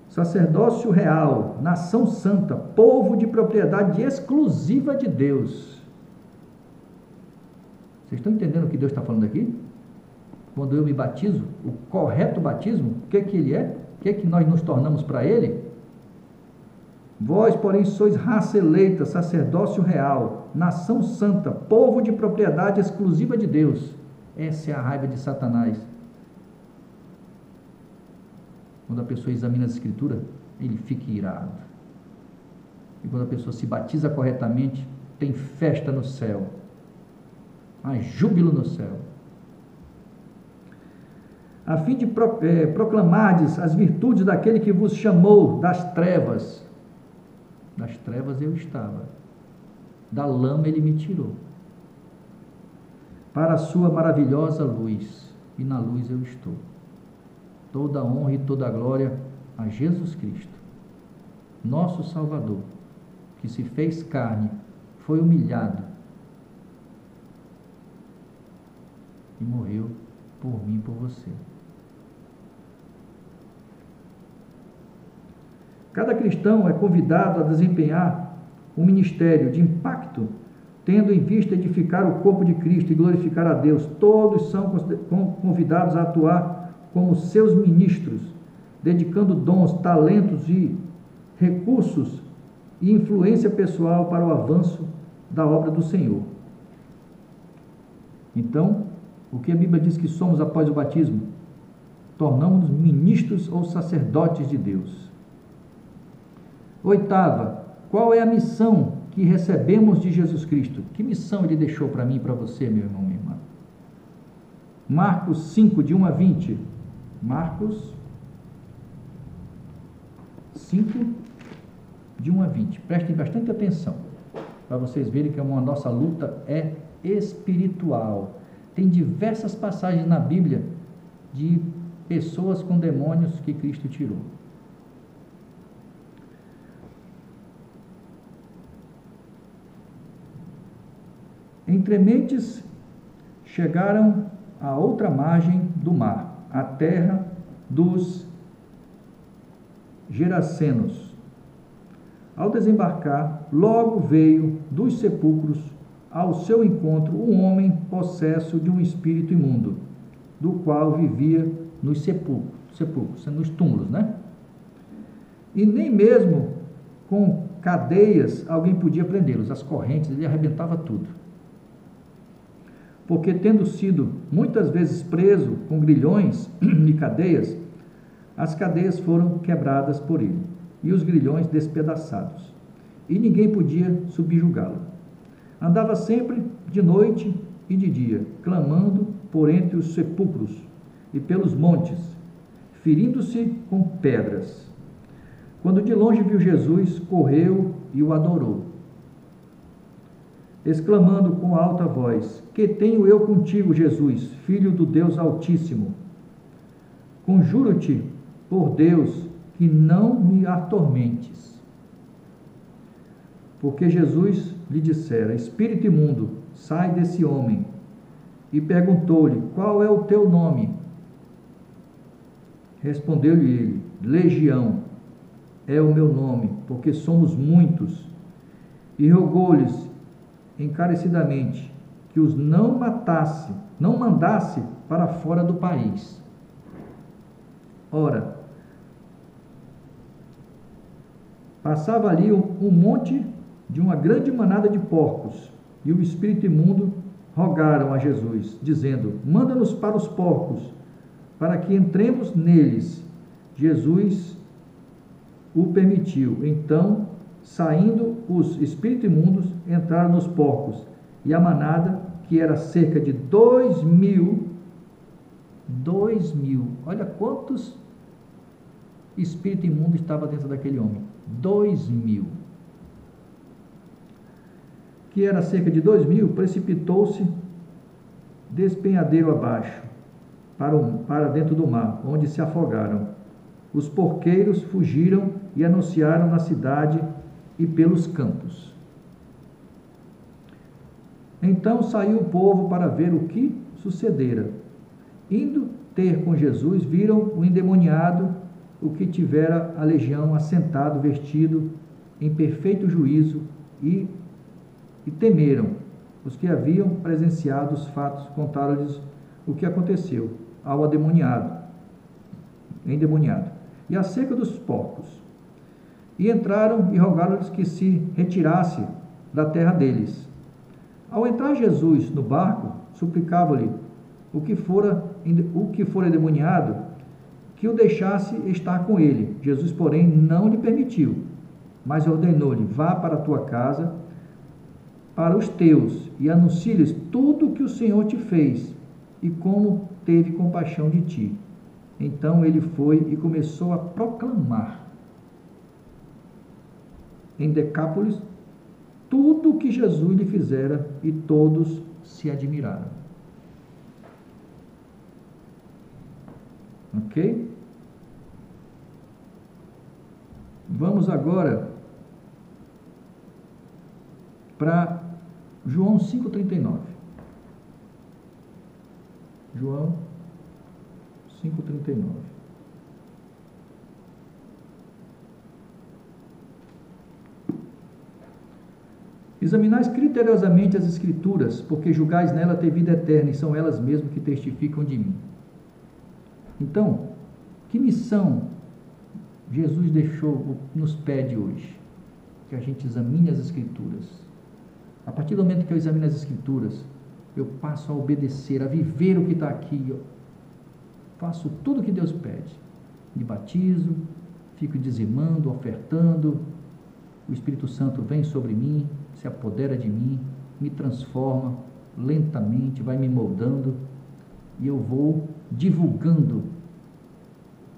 Sacerdócio real, nação santa, povo de propriedade exclusiva de Deus. Vocês estão entendendo o que Deus está falando aqui? Quando eu me batizo, o correto batismo, o que ele é? O que nós nos tornamos para Ele? Vós, porém, sois raça eleita, sacerdócio real, nação santa, povo de propriedade exclusiva de Deus. Essa é a raiva de Satanás. Quando a pessoa examina as Escrituras, ele fica irado. E quando a pessoa se batiza corretamente, tem festa no céu. Há júbilo no céu. A fim de proclamardes as virtudes daquele que vos chamou das trevas. Das trevas eu estava. Da lama ele me tirou. Para a sua maravilhosa luz. E na luz eu estou. Toda a honra e toda a glória a Jesus Cristo, nosso Salvador, que se fez carne, foi humilhado e morreu por mim e por você. Cada cristão é convidado a desempenhar um ministério de impacto, tendo em vista edificar o corpo de Cristo e glorificar a Deus. Todos são convidados a atuar como seus ministros, dedicando dons, talentos e recursos e influência pessoal para o avanço da obra do Senhor. Então, o que a Bíblia diz que somos após o batismo? Tornamos-nos ministros ou sacerdotes de Deus. Oitava, qual é a missão que recebemos de Jesus Cristo? Que missão Ele deixou para mim e para você, meu irmão, minha irmã? Marcos 5, de 1 a 20. Marcos 5, de 1 a 20. Prestem bastante atenção, para vocês verem que a nossa luta é espiritual. Tem diversas passagens na Bíblia de pessoas com demônios que Cristo tirou. Entre mentes chegaram à outra margem do mar, a terra dos Gerasenos. Ao desembarcar, logo veio dos sepulcros ao seu encontro um homem possesso de um espírito imundo, do qual vivia nos sepulcros, nos túmulos, né? E nem mesmo com cadeias alguém podia prendê-los, as correntes, ele arrebentava tudo. Porque tendo sido muitas vezes preso com grilhões e cadeias, as cadeias foram quebradas por ele, e os grilhões despedaçados, e ninguém podia subjugá-lo. Andava sempre de noite e de dia, clamando por entre os sepulcros e pelos montes, ferindo-se com pedras. Quando de longe viu Jesus, correu e o adorou, exclamando com alta voz: que tenho eu contigo, Jesus, Filho do Deus Altíssimo? Conjuro-te por Deus que não me atormentes. Porque Jesus lhe dissera: espírito imundo, sai desse homem. E perguntou-lhe: qual é o teu nome? Respondeu-lhe ele: Legião é o meu nome, porque somos muitos. E rogou-lhes encarecidamente que os não mandasse para fora do país. Ora, passava ali um monte de uma grande manada de porcos, e o espírito imundo rogaram a Jesus, dizendo: manda-nos para os porcos, para que entremos neles. Jesus o permitiu. Então, saindo os espíritos imundos, entraram nos porcos, e a manada, que era cerca de 2.000, olha quantos espíritos imundos estavam dentro daquele homem, 2.000, que era cerca de 2.000, precipitou-se despenhadeiro abaixo, para dentro do mar, onde se afogaram. Os porqueiros fugiram e anunciaram na cidade e pelos campos. Então saiu o povo para ver o que sucedera. Indo ter com Jesus, viram o endemoniado, o que tivera a legião, assentado, vestido em perfeito juízo, e temeram. Os que haviam presenciado os fatos contaram-lhes o que aconteceu ao endemoniado, e acerca dos porcos. E entraram e rogaram-lhes que se retirasse da terra deles. Ao entrar Jesus no barco, suplicava-lhe o que fora endemoniado que o deixasse estar com ele. Jesus, porém, não lhe permitiu, mas ordenou-lhe: vá para a tua casa, para os teus, e anuncie-lhes tudo o que o Senhor te fez e como teve compaixão de ti. Então ele foi e começou a proclamar em Decápolis tudo o que Jesus lhe fizera, e todos se admiraram. Ok? Vamos agora para João 5,39. João 5,39. Examinais criteriosamente as Escrituras, porque julgais nela ter vida eterna, e são elas mesmas que testificam de mim. Então, que missão Jesus nos pede hoje? Que a gente examine as Escrituras. A partir do momento que eu examino as Escrituras, eu passo a obedecer, a viver o que está aqui. Eu faço tudo o que Deus pede. Me batizo, fico dizimando, ofertando. O Espírito Santo vem sobre mim, se apodera de mim, me transforma lentamente, vai me moldando, e eu vou divulgando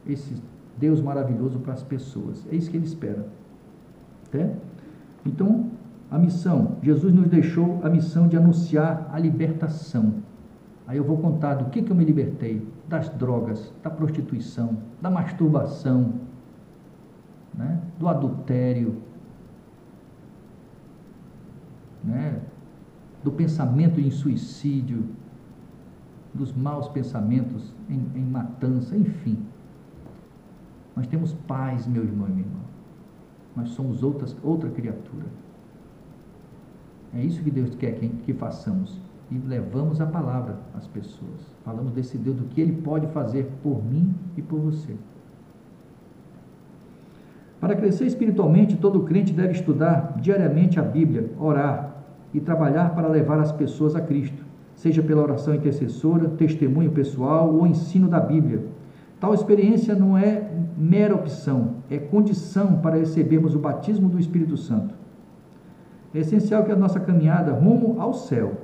esse Deus maravilhoso para as pessoas. É isso que Ele espera. Então, a missão, Jesus nos deixou a missão de anunciar a libertação. Aí eu vou contar do que eu me libertei: das drogas, da prostituição, da masturbação, né? Do adultério, né? Do pensamento em suicídio, dos maus pensamentos em matança, enfim. Nós temos paz, meu irmão e minha irmã. Nós somos outra criatura. É isso que Deus quer que façamos. E levamos a palavra às pessoas. Falamos desse Deus, do que Ele pode fazer por mim e por você. Para crescer espiritualmente, todo crente deve estudar diariamente a Bíblia, orar e trabalhar para levar as pessoas a Cristo, seja pela oração intercessora, testemunho pessoal ou ensino da Bíblia. Tal experiência não é mera opção, é condição para recebermos o batismo do Espírito Santo. É essencial que a nossa caminhada rumo ao céu,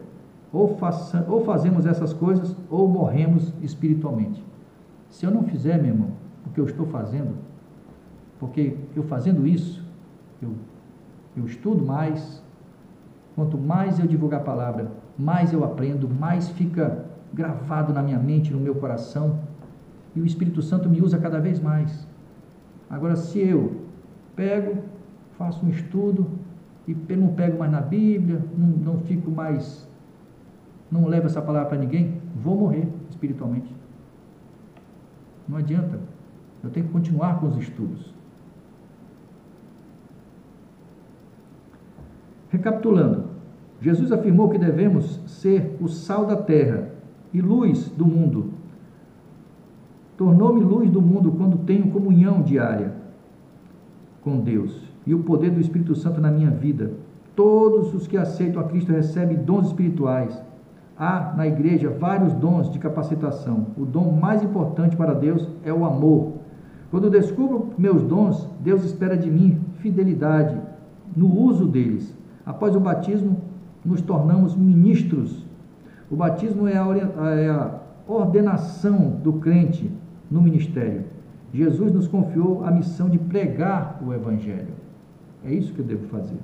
ou fazemos essas coisas, ou morremos espiritualmente. Se eu não fizer, meu irmão, o que eu estou fazendo, porque eu fazendo isso, eu estudo mais, quanto mais eu divulgar a palavra, mais eu aprendo, mais fica gravado na minha mente, no meu coração, e o Espírito Santo me usa cada vez mais. Agora, se eu faço um estudo, e não pego mais na Bíblia, não fico mais, não levo essa palavra para ninguém, vou morrer espiritualmente. Não adianta, eu tenho que continuar com os estudos. Recapitulando, Jesus afirmou que devemos ser o sal da terra e luz do mundo. Tornou-me luz do mundo quando tenho comunhão diária com Deus e o poder do Espírito Santo na minha vida. Todos os que aceitam a Cristo recebem dons espirituais. Há na igreja vários dons de capacitação. O dom mais importante para Deus é o amor. Quando eu descubro meus dons, Deus espera de mim fidelidade no uso deles. Após o batismo, nos tornamos ministros. O batismo é a ordenação do crente no ministério. Jesus nos confiou a missão de pregar o Evangelho. É isso que eu devo fazer.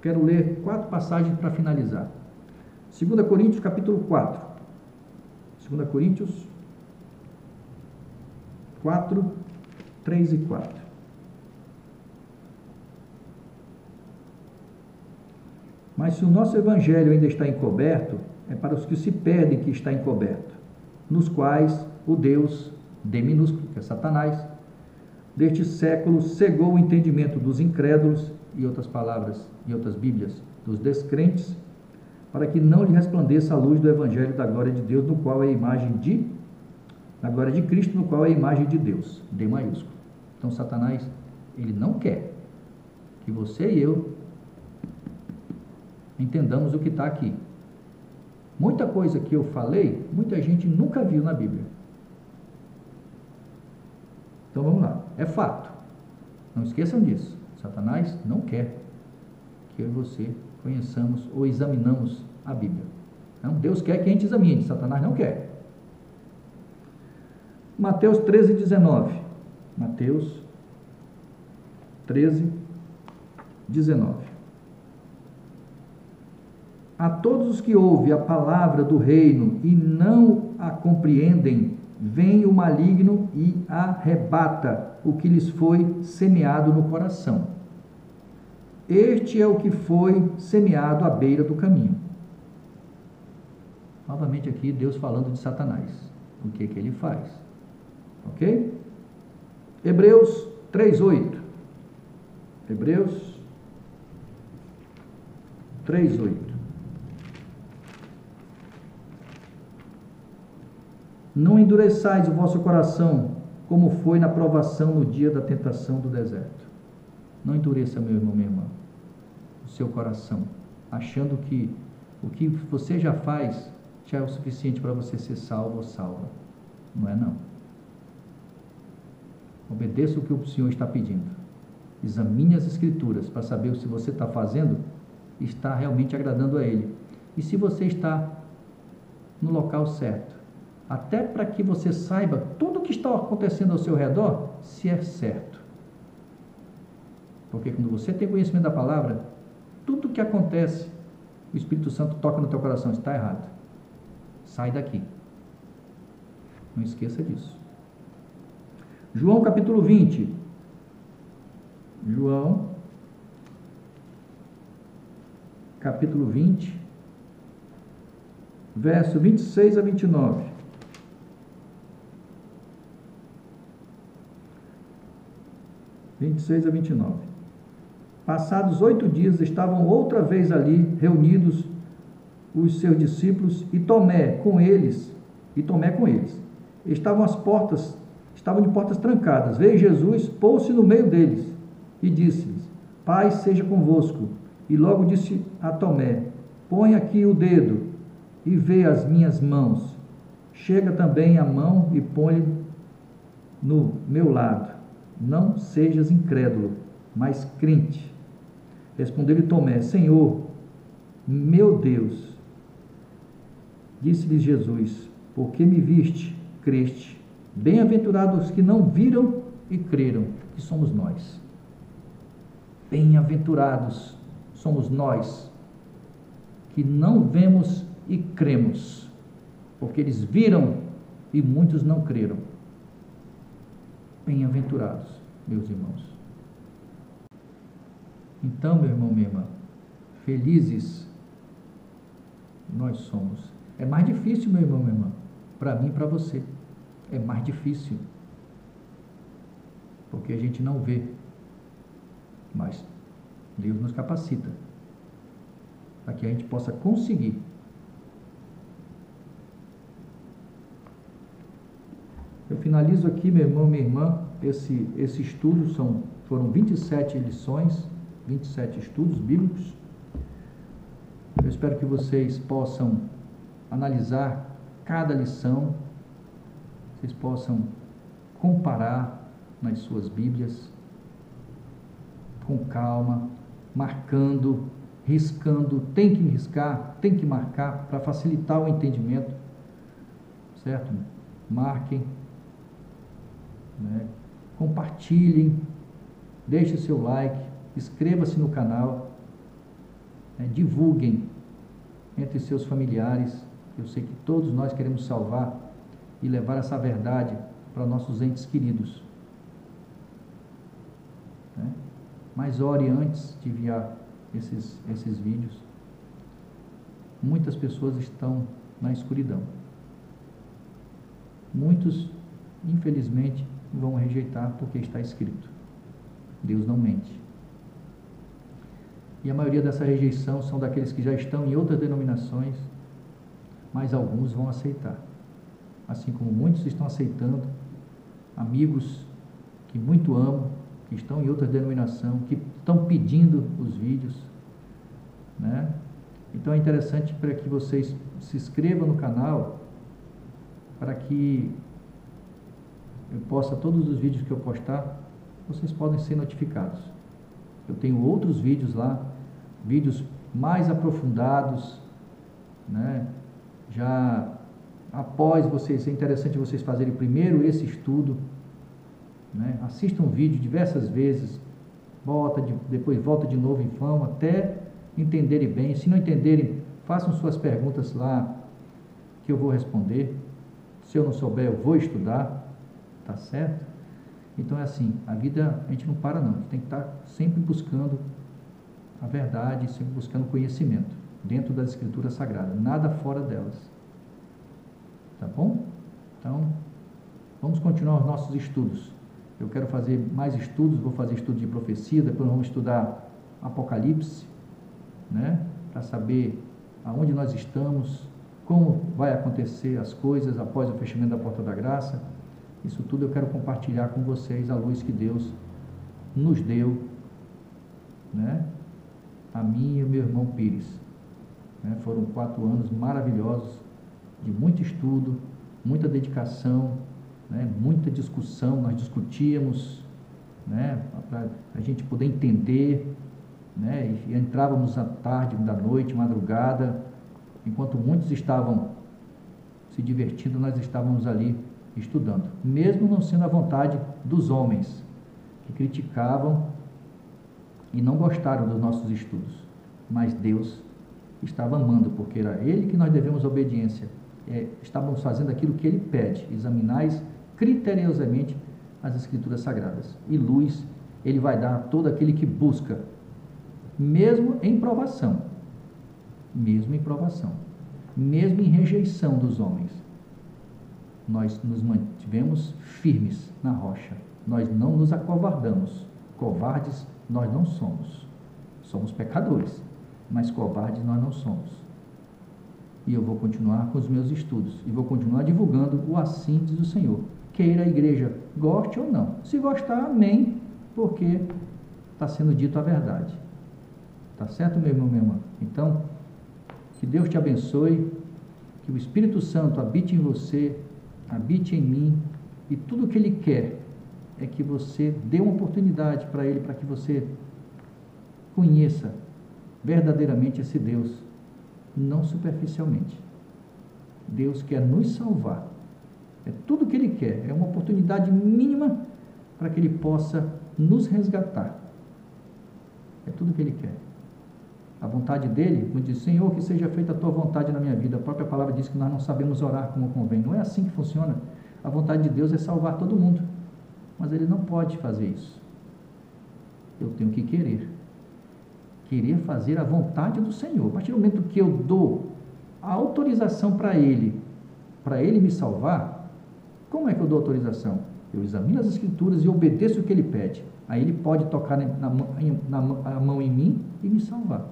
Quero ler 4 passagens para finalizar. 2 Coríntios capítulo 4. 2 Coríntios 4, 3 e 4. Mas se o nosso Evangelho ainda está encoberto, é para os que se perdem que está encoberto, nos quais o Deus, D minúsculo, que é Satanás, deste século cegou o entendimento dos incrédulos, e outras palavras, e outras bíblias, dos descrentes, para que não lhe resplandeça a luz do Evangelho da glória de Deus, no qual é a imagem da glória de Cristo, no qual é a imagem de Deus, D maiúsculo. Então, Satanás, ele não quer que você e eu entendamos o que está aqui. Muita coisa que eu falei, muita gente nunca viu na Bíblia. Então vamos lá, é fato. Não esqueçam disso. Satanás não quer que eu e você conheçamos ou examinamos a Bíblia. Não, Deus quer que a gente examine, Satanás não quer. Mateus 13, 19. Mateus 13, 19. A todos os que ouvem a palavra do reino e não a compreendem, vem o maligno e arrebata o que lhes foi semeado no coração. Este é o que foi semeado à beira do caminho. Novamente aqui, Deus falando de Satanás. O que ele faz? Ok? Hebreus 3:8. Hebreus 3:8. Não endureçais o vosso coração, como foi na provação no dia da tentação do deserto. Não endureça, meu irmão, minha irmã, o seu coração, achando que o que você já faz já é o suficiente para você ser salvo ou salva. Não é não. Obedeça o que o Senhor está pedindo. Examine as Escrituras para saber se você está fazendo, está realmente agradando a Ele. E se você está no local certo. Até para que você saiba tudo o que está acontecendo ao seu redor, se é certo. Porque quando você tem conhecimento da palavra, tudo o que acontece, o Espírito Santo toca no teu coração, está errado. Sai daqui. Não esqueça disso. João capítulo 20. João capítulo 20, verso 26 a 29. 26 a 29. Passados 8 dias, estavam outra vez ali reunidos os seus discípulos e Tomé com eles. Estavam de portas trancadas. Veio Jesus, pôs-se no meio deles e disse-lhes: Paz seja convosco. E logo disse a Tomé: Põe aqui o dedo e vê as minhas mãos. Chega também a mão e põe no meu lado. Não sejas incrédulo, mas crente. Respondeu-lhe Tomé: Senhor, meu Deus. Disse-lhe Jesus: Porque me viste, creste. Bem-aventurados os que não viram e creram, que somos nós. Bem-aventurados somos nós, que não vemos e cremos, porque eles viram e muitos não creram. Bem-aventurados, meus irmãos. Então, meu irmão, minha irmã, felizes nós somos. É mais difícil, meu irmão, minha irmã, para mim e para você. É mais difícil, porque a gente não vê, mas Deus nos capacita para que a gente possa conseguir. Eu finalizo aqui, meu irmão, minha irmã, esse estudo, foram 27 lições, 27 estudos bíblicos. Eu espero que vocês possam analisar cada lição, vocês possam comparar nas suas Bíblias, com calma, marcando, riscando, tem que riscar, tem que marcar para facilitar o entendimento, certo? Marquem, né? Compartilhem, deixe seu like, inscreva-se no canal, né? Divulguem entre seus familiares. Eu sei que todos nós queremos salvar e levar essa verdade para nossos entes queridos, né? Mas ore antes de enviar esses vídeos. Muitas pessoas estão na escuridão. Muitos, infelizmente, vão rejeitar porque está escrito. Deus não mente. E a maioria dessa rejeição são daqueles que já estão em outras denominações, mas alguns vão aceitar. Assim como muitos estão aceitando, amigos que muito amo, que estão em outra denominação, que estão pedindo os vídeos, né? Então é interessante para que vocês se inscrevam no canal, para que eu possa, todos os vídeos que eu postar, vocês podem ser notificados. Eu tenho outros vídeos lá, vídeos mais aprofundados, né? Já após vocês, é interessante vocês fazerem primeiro esse estudo, né? Assistam o vídeo diversas vezes, depois volta de novo em vão, até entenderem bem. Se não entenderem, façam suas perguntas lá, que eu vou responder. Se eu não souber, eu vou estudar, tá certo? Então é assim, a vida, a gente não para não, a gente tem que estar sempre buscando a verdade, sempre buscando conhecimento, dentro das Escrituras Sagradas, nada fora delas. Tá bom? Então, vamos continuar os nossos estudos. Eu quero fazer mais estudos, vou fazer estudo de profecia, depois vamos estudar Apocalipse, né? Para saber aonde nós estamos, como vai acontecer as coisas após o fechamento da porta da graça. Isso tudo eu quero compartilhar com vocês, a luz que Deus nos deu, né? A mim e o meu irmão Pires, né? Foram 4 anos maravilhosos, de muito estudo, muita dedicação, né? Muita discussão, nós discutíamos, né? Para a gente poder entender, né? E entrávamos à tarde, da noite, madrugada, enquanto muitos estavam se divertindo, nós estávamos ali estudando, mesmo não sendo a vontade dos homens, que criticavam e não gostaram dos nossos estudos, mas Deus estava amando, porque era Ele que nós devemos obediência. Estávamos fazendo aquilo que Ele pede, examinais criteriosamente as Escrituras Sagradas, e luz Ele vai dar a todo aquele que busca, mesmo em provação, mesmo em rejeição dos homens. Nós nos mantivemos firmes na rocha, nós não nos acovardamos. Covardes nós não somos, somos pecadores, mas covardes nós não somos. E eu vou continuar com os meus estudos, e vou continuar divulgando o assim diz o Senhor, queira a igreja goste ou não. Se gostar, amém, porque está sendo dito a verdade. Tá certo, meu irmão, minha irmã? Então, que Deus te abençoe, que o Espírito Santo habite em você, habite em mim, e tudo o que Ele quer é que você dê uma oportunidade para Ele, para que você conheça verdadeiramente esse Deus, não superficialmente. Deus quer nos salvar, é tudo o que Ele quer, é uma oportunidade mínima para que Ele possa nos resgatar, é tudo o que Ele quer. A vontade dele, como diz, Senhor, que seja feita a tua vontade na minha vida. A própria palavra diz que nós não sabemos orar como convém. Não é assim que funciona. A vontade de Deus é salvar todo mundo, mas Ele não pode fazer isso. Eu tenho que querer fazer a vontade do Senhor. A partir do momento que eu dou a autorização para Ele me salvar, como é que eu dou autorização? Eu examino as Escrituras e obedeço o que Ele pede. Aí Ele pode tocar a mão em mim e me salvar.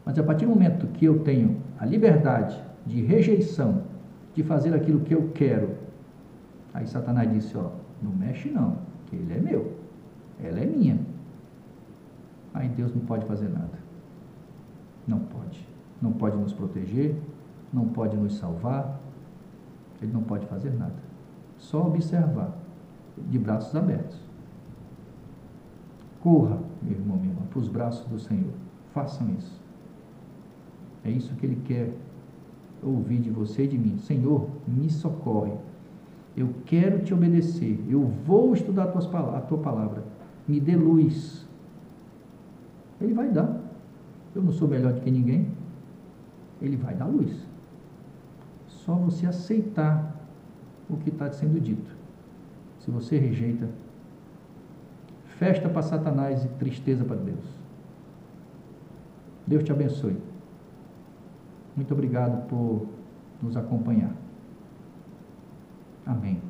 Mas a partir do momento que eu tenho a liberdade de rejeição, de fazer aquilo que eu quero, aí Satanás disse, ó, não mexe não, que ele é meu, ela é minha. Aí Deus não pode fazer nada. Não pode. Não pode nos proteger, não pode nos salvar, Ele não pode fazer nada. Só observar, de braços abertos. Corra, meu irmão, minha irmã, para os braços do Senhor. Façam isso. É isso que Ele quer ouvir de você e de mim. Senhor, me socorre. Eu quero te obedecer. Eu vou estudar a tua palavra. Me dê luz. Ele vai dar. Eu não sou melhor do que ninguém. Ele vai dar luz. Só você aceitar o que está sendo dito. Se você rejeita, festa para Satanás e tristeza para Deus. Deus te abençoe. Muito obrigado por nos acompanhar. Amém.